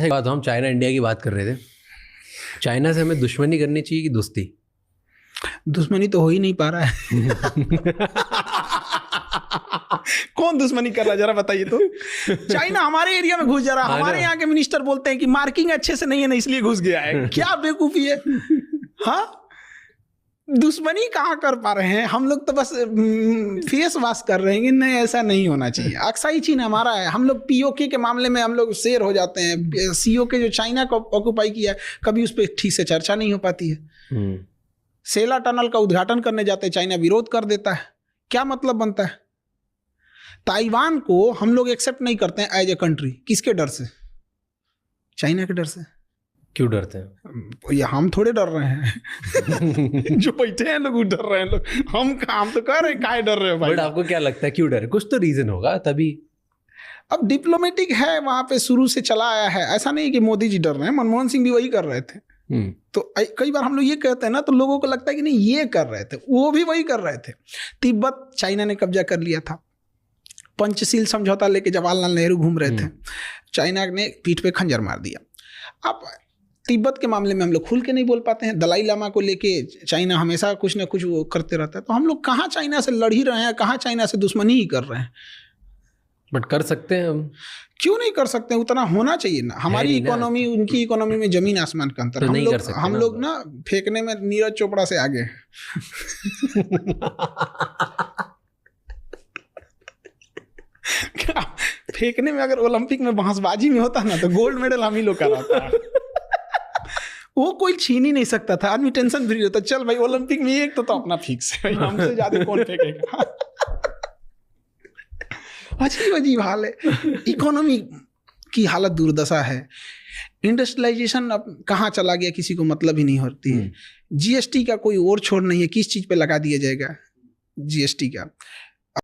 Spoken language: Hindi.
अच्छा बात, हम चाइना इंडिया की बात कर रहे थे। चाइना से हमें दुश्मनी करनी चाहिए कि दोस्ती? दुश्मनी तो हो ही नहीं पा रहा है। कौन दुश्मनी कर रहा है जरा बताइए तो। चाइना हमारे एरिया में घुस जा रहा है। हमारे यहाँ के मिनिस्टर बोलते हैं कि मार्किंग अच्छे से नहीं है ना, इसलिए घुस गया है। क्या बेवकूफी है। हाँ, दुश्मनी कहाँ कर पा रहे हैं हम लोग, तो बस फेस वॉश कर रहे हैं कि नहीं ऐसा नहीं होना चाहिए। अक्साई चीन हमारा है, हम लोग पीओके के मामले में हम लोग शेर हो जाते हैं। सीओके जो चाइना को ऑक्युपाई किया कभी उस पर ठीक से चर्चा नहीं हो पाती है। सेला टनल का उद्घाटन करने जाते हैं, चाइना विरोध कर देता है। क्या मतलब बनता है? ताइवान को हम लोग एक्सेप्ट नहीं करते हैं एज ए कंट्री। किसके डर से? चाइना के डर से। क्यों डरते हैं? ये हम थोड़े डर रहे हैं। जो बैठे हैं लोग डर रहे हैं। लोग हम तो कह रहे हैं काहे डर रहे हो भाई। बट आपको क्या लगता है क्यों डर? कुछ तो रीजन होगा तभी। अब डिप्लोमेटिक है, वहां पे शुरू से चला आया है। ऐसा नहीं कि मोदी जी डर रहे हैं, मनमोहन सिंह भी वही कर रहे थे। तो कई बार हम लोग ये कहते हैं ना, तो लोगों को लगता है कि नहीं ये कर रहे थे, वो भी वही कर रहे थे। तिब्बत चाइना ने कब्जा कर लिया था। पंचशील समझौता लेके जवाहरलाल नेहरू घूम रहे थे, चाइना ने पीठ पे खंजर मार दिया। अब तिब्बत के मामले में हम लोग खुल के नहीं बोल पाते हैं। दलाई लामा को लेके चाइना हमेशा कुछ ना कुछ वो करते रहता है। तो हम लोग कहाँ चाइना से लड़ ही रहे हैं, कहाँ चाइना से दुश्मनी ही कर रहे हैं। बट कर सकते हैं हम। क्यों नहीं कर सकते? उतना होना चाहिए ना। हमारी इकोनॉमी उनकी इकोनॉमी में जमीन आसमान का अंतर। तो हम लोग ना फेंकने में नीरज चोपड़ा से आगे। फेंकने में अगर ओलंपिक में बांसबाजी में होता ना तो गोल्ड मेडल हम ही लोग का रहता है। वो कोई छीन ही नहीं सकता था। आदमी टेंशन फ्री होता, चल भाई ओलंपिक में एक तो अपना फिक्स है, हमसे ज्यादा कौन फेंकेगा। अजीब अजीब हाल है। इकोनॉमी की हालत दुर्दशा है। इंडस्ट्रियलाइजेशन अब कहाँ चला गया किसी को मतलब ही नहीं होती है। जीएसटी का कोई और छोर नहीं है, किस चीज पे लगा दिया जाएगा जीएसटी का।